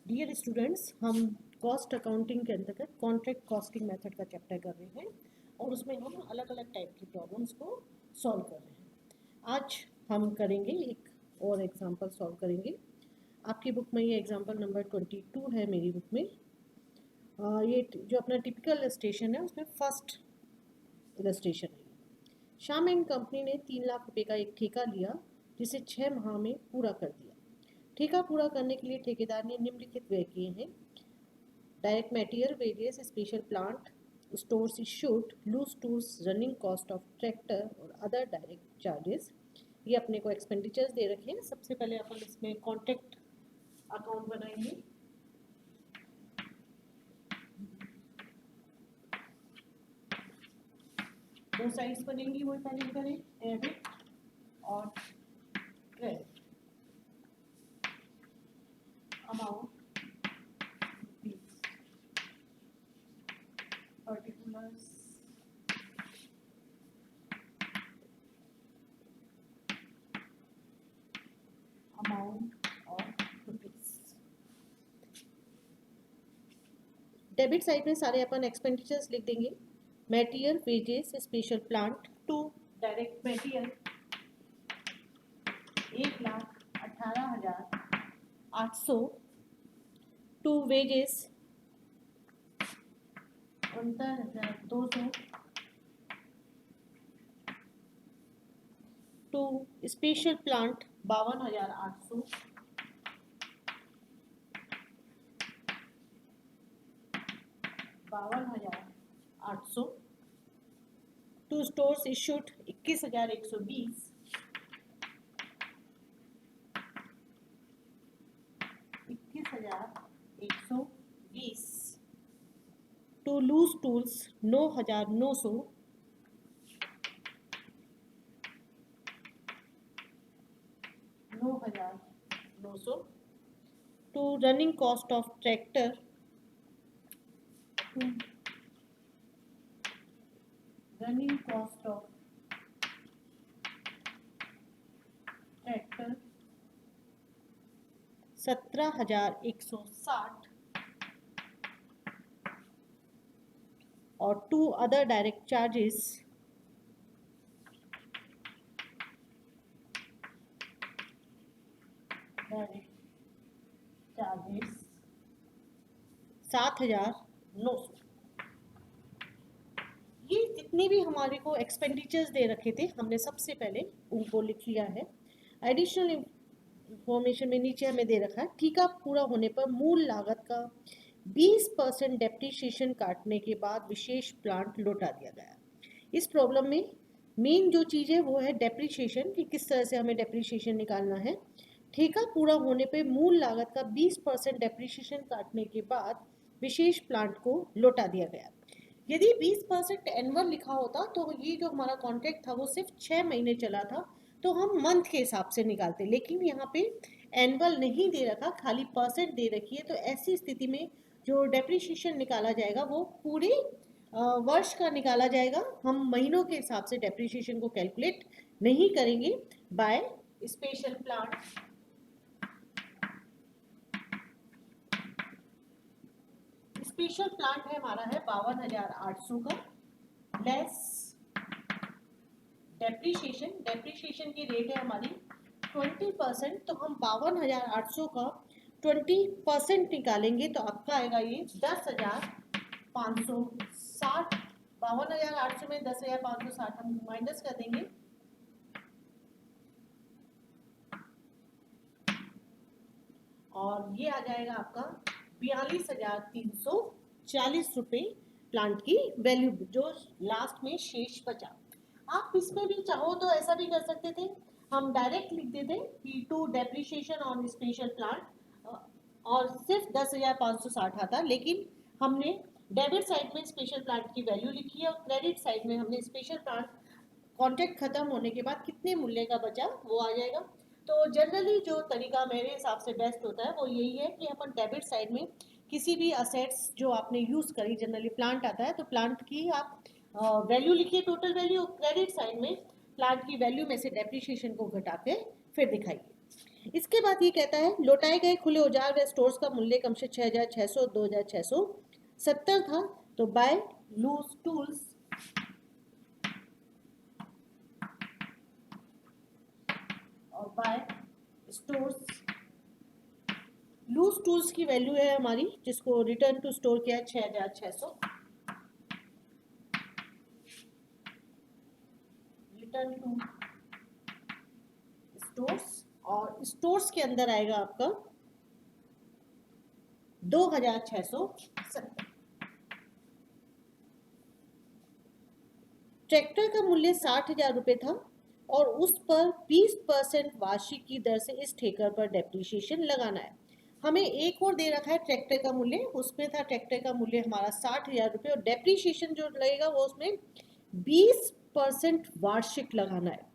Dear students, हम cost accounting के अंतर्गत कॉन्ट्रैक्ट कॉस्टिंग मेथड का चैप्टर कर रहे हैं और उसमें हम अलग अलग टाइप की प्रॉब्लम्स को सॉल्व कर रहे हैं। आज हम करेंगे एक और एग्जांपल सॉल्व करेंगे। आपकी बुक में ये एग्जांपल नंबर 22 है, मेरी बुक में। ये जो अपना टिपिकल इलस्ट्रेशन है उसमें फर्स्ट इलस्ट्रेशन है। श्याम एंड कंपनी ने 3 लाख रुपए का एक ठेका लिया जिसे 6 माह में पूरा कर दिया। ठेका पूरा करने के लिए ठेकेदार ने निम्नलिखित व्यय किए हैं: direct material, various, special plant, stores issued, loose tools, running cost of tractor और अदर डायरेक्ट चार्जेस। ये अपने को एक्सपेंडिचर्स दे रखे हैं। सबसे पहले अपन इसमें कॉन्ट्रैक्ट अकाउंट बनाएंगे। दो साइड्स बनेंगी, वो पहले करें, डेबिट और क्रेडिट। अमाउंट, पर्टिकुलर्स, अमाउंट और रुपीस। डेबिट साइड में सारे अपन एक्सपेंडिचर्स लिख देंगे। Material, wages, special plant, 2 direct material 1,18,800, 2 wages 69,200, 2 special plant 52,800, 52,800, 2 stores issued 21,120, 21,120, 2 loose tools 9,900, 9,900, 2 running cost of tractor, running cost of tractor 17,160 और 2 अदर डायरेक्ट चार्जेस 7,900। ये जितने भी हमारे को एक्सपेंडिचर्स दे रखे थे हमने सबसे पहले उनको लिख लिया है। एडिशनल इंफॉर्मेशन में नीचे हमें दे रखा है, ठेका पूरा होने पर मूल लागत का 20% डेप्रिसिएशन काटने के बाद विशेष प्लांट लौटा दिया गया। इस प्रॉब्लम में मेन जो चीज़ है वो है डेप्रिसिएशन, कि किस तरह से हमें डेप्रिसिएशन निकालना है। ठेका पूरा होने पे मूल लागत का 20% डेप्रिसिएशन काटने के बाद विशेष प्लांट को लौटा दिया गया। यदि 20% एनुअल लिखा होता तो ये जो हमारा कॉन्ट्रैक्ट था वो सिर्फ 6 महीने चला था तो हम मंथ के हिसाब से निकालते, लेकिन यहाँ पे एनुअल नहीं दे रखा, खाली परसेंट दे रखी है। तो ऐसी स्थिति में जो डेप्रिसिएशन निकाला जाएगा वो पूरे वर्ष का निकाला जाएगा। हम महीनों के हिसाब से डेप्रिसिएशन को कैलकुलेट नहीं करेंगे by special plant. Special plant है हमारा है 52,800 का, लेस डेप्रिसिएशन। डेप्रिसिएशन की रेट है हमारी 20%, तो हम 52,800 का 20% निकालेंगे तो आपका आएगा ये 10,560। 52,800 में 10,560 हम माइनस कर देंगे, और ये आ जाएगा आपका 42,340 रुपये प्लांट की वैल्यू, जो लास्ट में शेष बचा। आप इसमें भी चाहो तो ऐसा भी कर सकते थे, हम डायरेक्ट लिख देते कि to depreciation on special plant और सिर्फ 10,560 आता, लेकिन हमने डेबिट साइड में स्पेशल प्लांट की वैल्यू लिखी है और क्रेडिट साइड में हमने स्पेशल प्लांट कॉन्ट्रैक्ट खत्म होने के बाद कितने मूल्य का बचा वो आ जाएगा। तो जनरली जो तरीका मेरे हिसाब से बेस्ट होता है वो यही है कि अपन डेबिट साइड में किसी भी असेट्स जो आपने यूज़ करी, जनरली प्लांट आता है तो प्लांट की आप वैल्यू लिखिए, टोटल वैल्यू। क्रेडिट साइड में प्लांट की वैल्यू में से डेप्रिसिएशन को घटा के फिर दिखाइए। इसके बाद ये कहता है लौटाए गए खुले औजार व स्टोर्स का मूल्य कम से 6,600 2,670 था, तो बाय लूज टूल्स और बाय स्टोर्स, लूज टूल्स की वैल्यू है हमारी जिसको रिटर्न टू स्टोर किया 6,600, रिटर्न टू स्टोर्स, और स्टोर्स के अंदर आएगा आपका 2,670। ट्रैक्टर का मूल्य 60,000 रुपये था और उस पर 20% वार्षिक की दर से इस ठेकर पर डेप्रीशिएशन लगाना है। हमें एक और दे रखा है ट्रैक्टर का मूल्य, उसमें था ट्रैक्टर का मूल्य हमारा 60,000 रुपये और डेप्रीशिएशन जो लगेगा वो उसमें 20% वार्षिक लगाना है।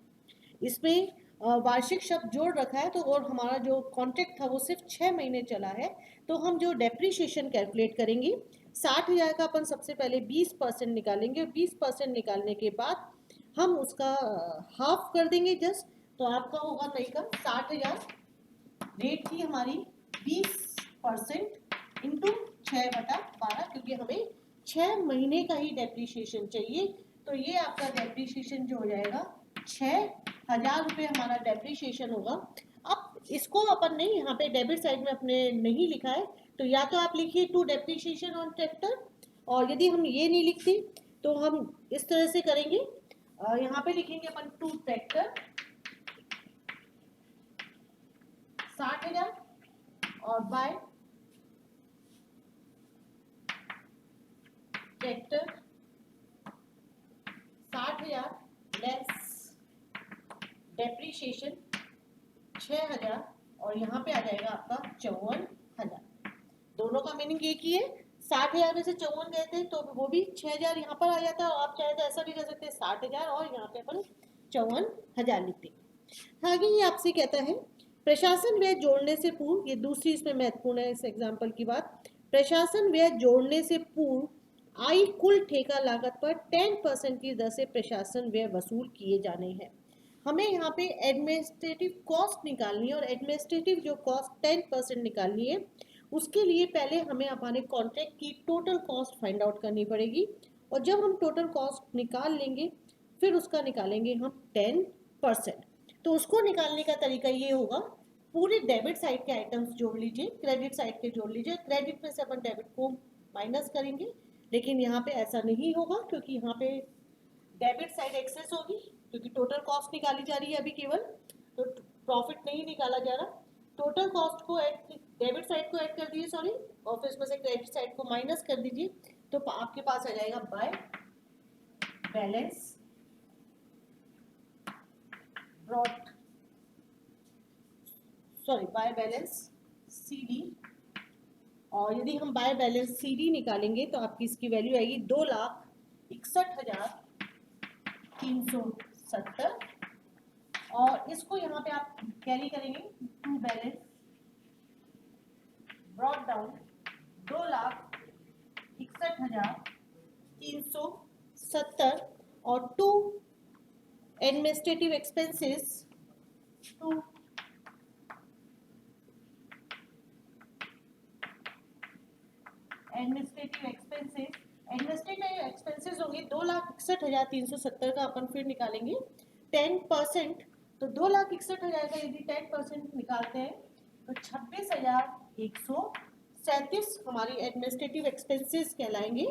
इसमें वार्षिक शब्द जोड़ रखा है, तो और हमारा जो कॉन्ट्रैक्ट था वो सिर्फ 6 महीने चला है, तो हम जो डेप्रीशिएशन कैलकुलेट करेंगे 60,000 का अपन सबसे पहले 20% निकालेंगे और 20% निकालने के बाद हम उसका हाफ कर देंगे जस्ट, तो आपका होगा नहीं का 60,000 रेट की हमारी 20% इंटू 6/12, क्योंकि हमें 6 महीने का ही डेप्रीशिएशन चाहिए, तो ये आपका डेप्रीशिएशन जो हो जाएगा 6,000 रुपये हमारा डेप्रीशिएशन होगा। अब इसको अपन नहीं, यहाँ पे डेबिट साइड में अपने नहीं लिखा है, तो या तो आप लिखिए टू डेप्रीशिएशन ऑन ट्रैक्टर, और यदि हम ये नहीं लिखते तो हम इस तरह से करेंगे, यहाँ पे लिखेंगे अपन टू ट्रैक्टर 60,000 और बाय ट्रैक्टर 60,000 लेस डेप्रीशिएशन 6,000 और यहाँ पे आ जाएगा आपका 54,000। दोनों का मीनिंग एक ही है, 60,000 में से 54 गए थे तो वो भी 6,000 यहाँ पर आ जाता है, और आप चाहे तो ऐसा भी कर सकते हैं 60,000 और यहाँ पे अपन 54,000 लिखते हैं। आगे ये आपसे कहता है प्रशासन व्यय जोड़ने से पूर्व, ये दूसरी इसमें महत्वपूर्ण है इस एग्जाम्पल की बात, प्रशासन व्यय जोड़ने से पूर्व आई कुल ठेका लागत पर 10% की दर से प्रशासन व्यय वसूल किए जाने हैं। हमें यहाँ पे एडमिनिस्ट्रेटिव कॉस्ट निकालनी है और एडमिनिस्ट्रेटिव जो कॉस्ट 10% निकालनी है, उसके लिए पहले हमें हमारे कॉन्ट्रैक्ट की टोटल कॉस्ट फाइंड आउट करनी पड़ेगी, और जब हम टोटल कॉस्ट निकाल लेंगे फिर उसका निकालेंगे हम 10%। तो उसको निकालने का तरीका ये होगा, पूरे डेबिट साइड के आइटम्स जोड़ लीजिए, क्रेडिट साइड के जोड़ लीजिए, क्रेडिट में से अपन डेबिट को माइनस करेंगे, लेकिन यहाँ पे ऐसा नहीं होगा क्योंकि यहाँ पे डेबिट साइड एक्सेस होगी, क्योंकि टोटल कॉस्ट निकाली जा रही है अभी केवल, तो प्रॉफिट नहीं निकाला जा रहा। टोटल कॉस्ट को ऐड, डेबिट साइड को ऐड कर दीजिए, सॉरी, और फिर इसमें से क्रेडिट साइड को माइनस कर दीजिए, तो आपके पास आ जाएगा by balance brought, sorry by balance CD, और यदि हम बाय बैलेंस सीडी निकालेंगे तो आपकी इसकी वैल्यू आएगी 2,61,370, और इसको यहाँ पे आप कैरी करेंगे टू बैलेंस ब्रॉट डाउन 2,61,370 और to administrative expenses, to administrative expenses होंगे 2,61,370 का, अपन फिर निकालेंगे 10%, तो 2,61,000 का यदि 10% निकालते हैं तो 26,137 हमारी एडमिनिस्ट्रेटिव एक्सपेंसेस कहलाएंगे,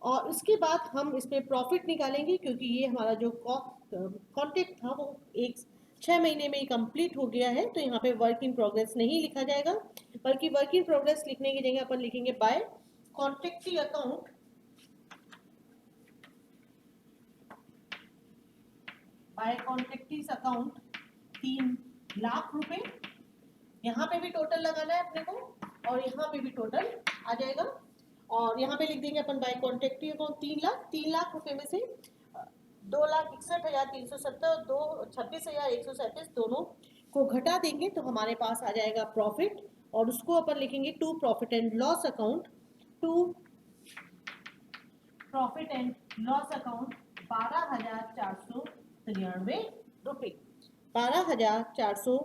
और इसके बाद हम इसमें प्रॉफिट निकालेंगे, क्योंकि ये हमारा जो कॉन्ट्रैक्ट था वो 6 महीने में ही कंप्लीट हो गया है, तो यहाँ पे वर्क इन प्रोग्रेस नहीं लिखा जाएगा, बल्कि वर्क इन प्रोग्रेस लिखने की जगह अपन लिखेंगे by contractee account, by contractees account 3 lakh रुपए, यहाँ पे भी टोटल लगाना है अपने को और यहाँ पे भी टोटल आ जाएगा, और यहाँ पे लिख देंगे अपन बाय कॉन्ट्रैक्टी अकाउंट 3 लाख रुपए में से 2,61,370 और 26,137 दोनों को घटा देंगे तो हमारे पास आ जाएगा प्रॉफिट, और उसको अपन लिखेंगे to profit and loss account, to profit and loss account 12,493 रुपये, 12,493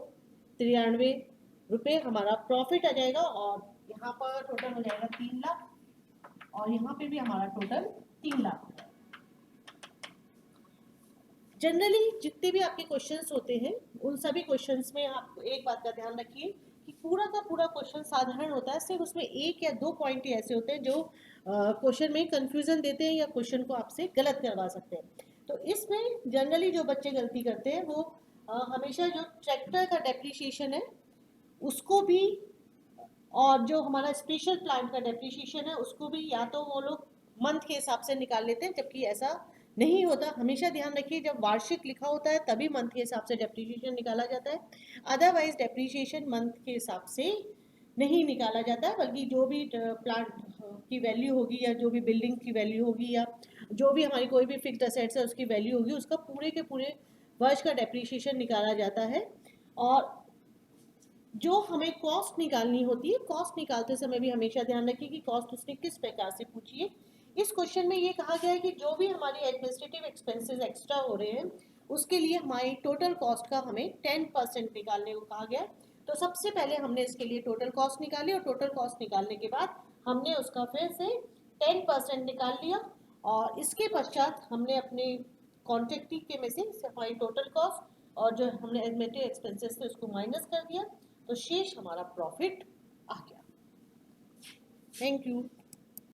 ₹93 हमारा प्रॉफिट आ जाएगा। और यहाँ पर टोटल हो जाएगा 3 लाख और यहाँ पे भी हमारा टोटल 3 लाख। जनरली जितने भी आपके क्वेश्चंस होते हैं उन सभी क्वेश्चंस में आप एक बात का ध्यान रखिए कि पूरा का पूरा क्वेश्चन साधारण होता है, सिर्फ उसमें 1 या 2 पॉइंट ही ऐसे होते हैं जो क्वेश्चन में कंफ्यूजन देते हैं या क्वेश्चन को आपसे गलत करवा सकते हैं। तो इसमें जनरली जो बच्चे गलती करते हैं वो हमेशा जो ट्रैक्टर का डेप्रिसिएशन है उसको भी और जो हमारा स्पेशल प्लांट का डेप्रिसिएशन है उसको भी या तो वो लोग मंथ के हिसाब से निकाल लेते हैं, जबकि ऐसा नहीं होता। हमेशा ध्यान रखिए जब वार्षिक लिखा होता है तभी मंथ के हिसाब से डेप्रिसिएशन निकाला जाता है, अदरवाइज डेप्रिसिएशन मंथ के हिसाब से नहीं निकाला जाता है, बल्कि जो भी प्लांट की वैल्यू होगी या जो भी बिल्डिंग की वैल्यू होगी या जो भी हमारी कोई भी फिक्स्ड असेट्स है उसकी वैल्यू होगी उसका पूरे के पूरे वर्ष का डेप्रिसिएशन निकाला जाता है। और जो हमें कॉस्ट निकालनी होती है, कॉस्ट निकालते समय भी हमेशा ध्यान रखिए कि कॉस्ट उसने किस प्रकार से पूछी है। इस क्वेश्चन में ये कहा गया है कि जो भी हमारी एडमिनिस्ट्रेटिव एक्सपेंसेस एक्स्ट्रा हो रहे हैं उसके लिए हमारी टोटल कॉस्ट का हमें 10% निकालने को कहा गया। तो सबसे पहले हमने इसके लिए टोटल कॉस्ट निकाली और टोटल कॉस्ट निकालने के बाद हमने उसका फिर से 10% निकाल लिया और इसके पश्चात हमने अपने कॉन्ट्रैक्ट के में से हमारी टोटल कॉस्ट और जो हमने एडमिनिस्ट्रेटिव एक्सपेंसेस थे उसको माइनस कर दिया, तो शेष हमारा प्रॉफिट आ गया। Thank you.